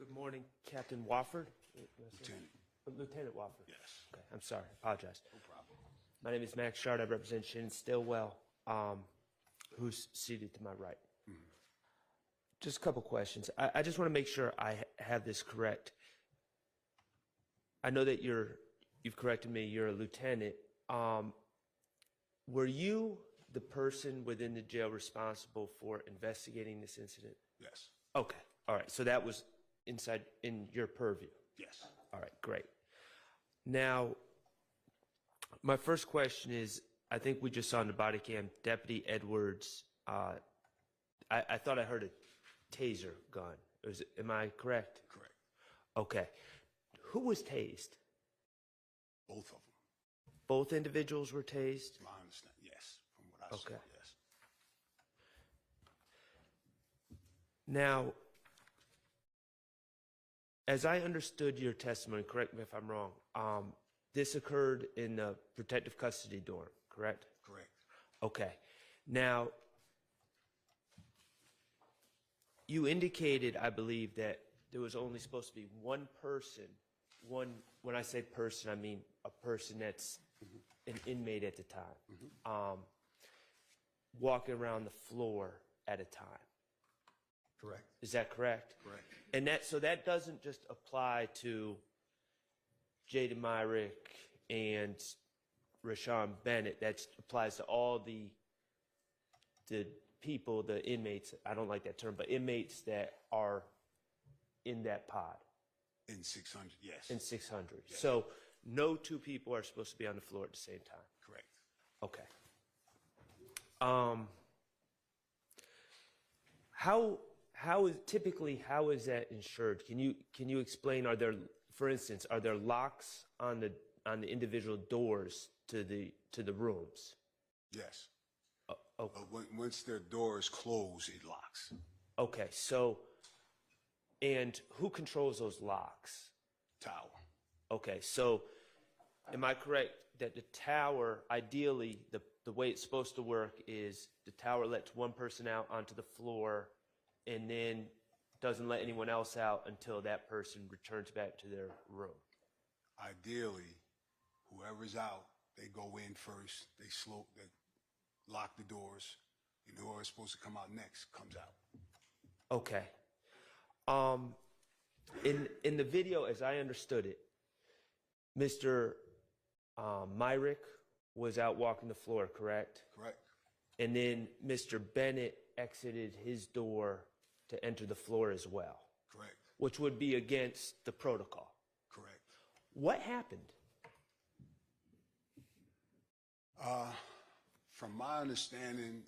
Good morning, Captain Wolford. Lieutenant. Lieutenant Wolford. Yes. Okay, I'm sorry. Apologize. No problem. My name is Max Schardt. I represent Shannon Stillwell, who's seated to my right. Just a couple questions. I just want to make sure I have this correct. I know that you've corrected me. You're a lieutenant. Were you the person within the jail responsible for investigating this incident? Yes. Okay. All right. So that was in your purview. Yes. All right. Great. Now, my first question is, I think we just saw in the body cam, Deputy Edwards, I thought I heard a taser gun. Am I correct? Correct. Okay. Who was tased? Both of them. Both individuals were tased? I understand. Yes. From what I saw. Yes. Now, as I understood your testimony, correct me if I'm wrong, this occurred in the protective custody dorm, correct? Correct. Okay. Now, you indicated, I believe, that there was only supposed to be one person, when I say person, I mean a person that's an inmate at the time, walking around the floor at a time. Correct. Is that correct? Correct. And so that doesn't just apply to Jaden Myrick and Rayshawn Bennett. That applies to all the people, the inmates, I don't like that term, but inmates that are in that pod. In 600, yes. In 600. Yes. So no two people are supposed to be on the floor at the same time. Correct. Okay. How is that ensured? Can you explain? For instance, are there locks on the individual doors to the rooms? Yes. Okay. Once their door is closed, it locks. Okay. So, and who controls those locks? Tower. Okay. So, am I correct that the tower, ideally, the way it's supposed to work is the tower lets one person out onto the floor and then doesn't let anyone else out until that person returns back to their room? Ideally, whoever's out, they go in first, they lock the doors, and whoever's supposed to come out next comes out. Okay. In the video, as I understood it, Mr. Myrick was out walking the floor, correct? Correct. And then Mr. Bennett exited his door to enter the floor as well. Correct. Which would be against the protocol. Correct. What happened? From my understanding,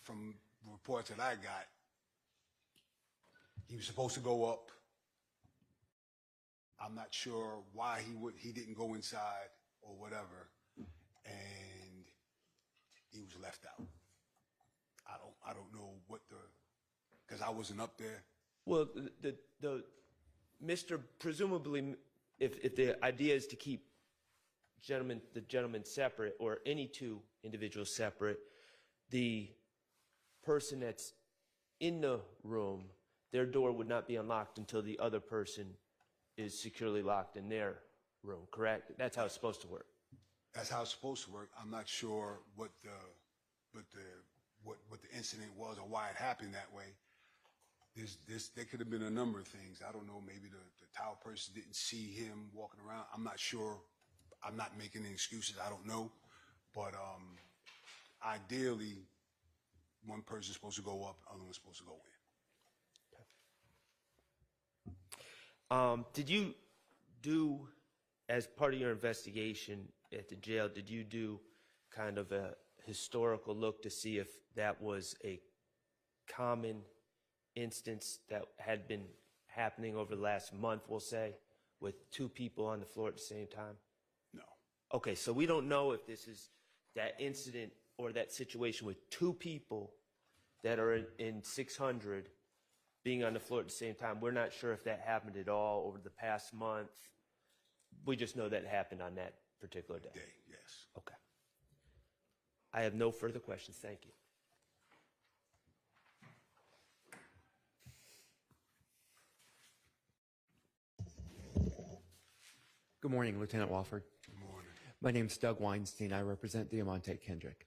from the reports that I got, he was supposed to go up. I'm not sure why he didn't go inside or whatever, and he was left out. I don't know because I wasn't up there. Well, presumably, if the idea is to keep the gentleman separate, or any two individuals separate, the person that's in the room, their door would not be unlocked until the other person is securely locked in their room, correct? That's how it's supposed to work. That's how it's supposed to work. I'm not sure what the incident was or why it happened that way. There could have been a number of things. I don't know. Maybe the tower person didn't see him walking around. I'm not sure. I'm not making any excuses. I don't know. But ideally, one person's supposed to go up, other one's supposed to go in. Did you do, as part of your investigation at the jail, did you do kind of a historical look to see if that was a common instance that had been happening over the last month, we'll say, with two people on the floor at the same time? No. Okay, so we don't know if this is that incident or that situation with two people that are in 600 being on the floor at the same time. We're not sure if that happened at all over the past month. We just know that it happened on that particular day. Yes. Okay. I have no further questions. Thank you. Good morning, Lieutenant Wolford. Good morning. My name's Doug Weinstein. I represent Deamonte Kendrick.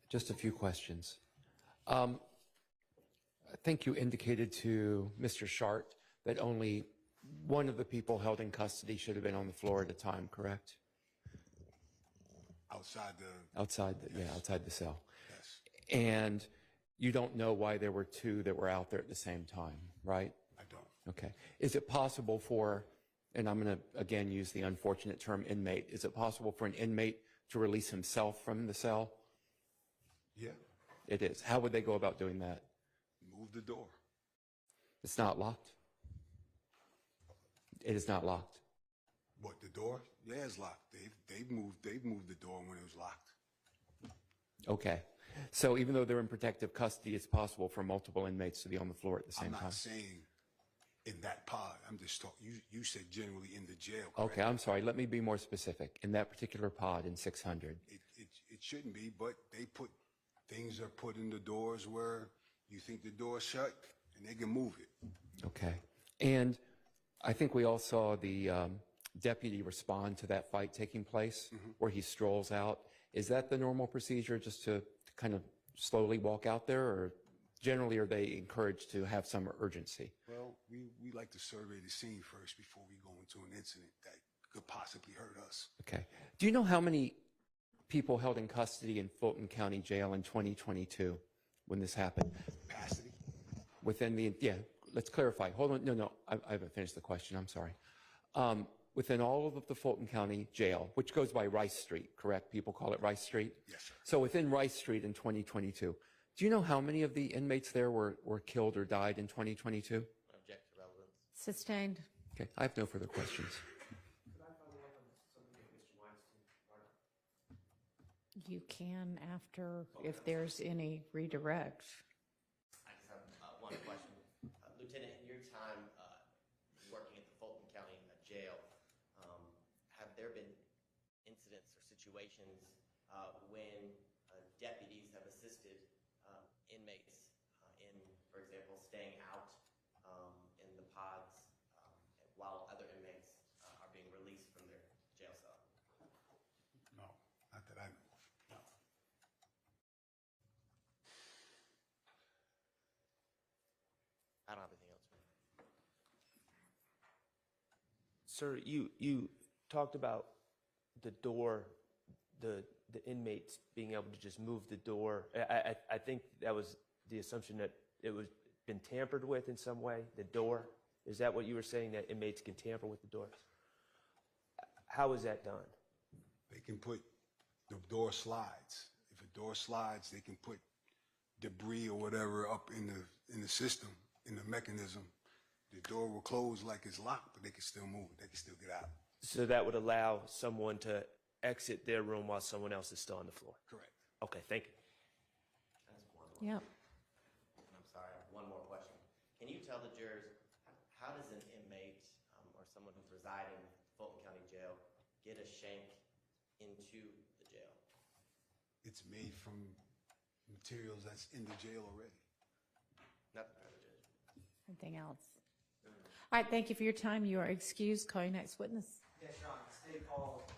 Just a few questions. I think you indicated to Mr. Schardt that only one of the people held in custody should have been on the floor at a time, correct? Outside the... Outside the, Yes. yeah, outside the cell. Yes, And you don't know why there were two that were out there at the same time, right? I don't. Okay. Is it possible for, and I'm going to again use the unfortunate term inmate, is it possible for an inmate to release himself from the cell? Yeah, It is. How would they go about doing that? move the door. It's not locked. It is not locked. What, the door? Yeah, it's locked. They've moved the door when it was locked. Okay. So even though they're in protective custody, it's possible for multiple inmates to be on the floor at the same I'm time? not saying in that pod. I'm just talking, you said generally in the jail, correct? Okay, I'm sorry. Let me be more specific. In that particular pod in 600. It shouldn't be, but things are put in the doors where you think the door's shut and they can move it. Okay. And I think we all saw the deputy respond to that fight taking place where he strolls out. Is that the normal procedure, just to kind of slowly walk out there, or generally are they encouraged to have some urgency? Well, we like to survey the scene first before we go into an incident that could possibly hurt us. Okay. Do you know how many people held in custody in Fulton County Jail in 2022 when this happened? Capacity? Within the, yeah, let's clarify. Hold on. No, I haven't finished the question. I'm sorry. Within all of the Fulton County Jail, which goes by Rice Street, correct? People call it Rice Street? Yes, sir. So within Rice Street in 2022, do you know how many of the inmates there were killed or died in 2022? Object to relevance. Sustained. Okay, I have no further questions. You can after, if there's any redirect. I just have one question. Lieutenant, in your time working at the Fulton County Jail, have there been incidents or situations when deputies have assisted inmates in, for example, staying out in the pods while other inmates are being released from their jail cell? No, not that I know of. No. I don't have anything else. Sir, you talked about the door, the inmates being able to just move the door. I think that was the assumption that it was been tampered with in some way, the door. Is that what you were saying, that inmates can tamper with the doors? How is that done? They can put, the door slides. If a door slides, they can put debris or whatever up in the system, in the mechanism. The door will close like it's locked, but they can still move it. They can still get out. So that would allow someone to exit their room while someone else is still on the floor? Correct. Okay, thank you. That's one more. Yep. I'm sorry, I have one more question. Can you tell the jurors, how does an inmate or someone who's residing in Fulton County Jail get a shank into the jail? It's made from materials that's in the jail already. Nothing, Madam Judge. Anything else? All right, thank you for your time. You are excused. Call your next witness. Yes, Your Honor. State call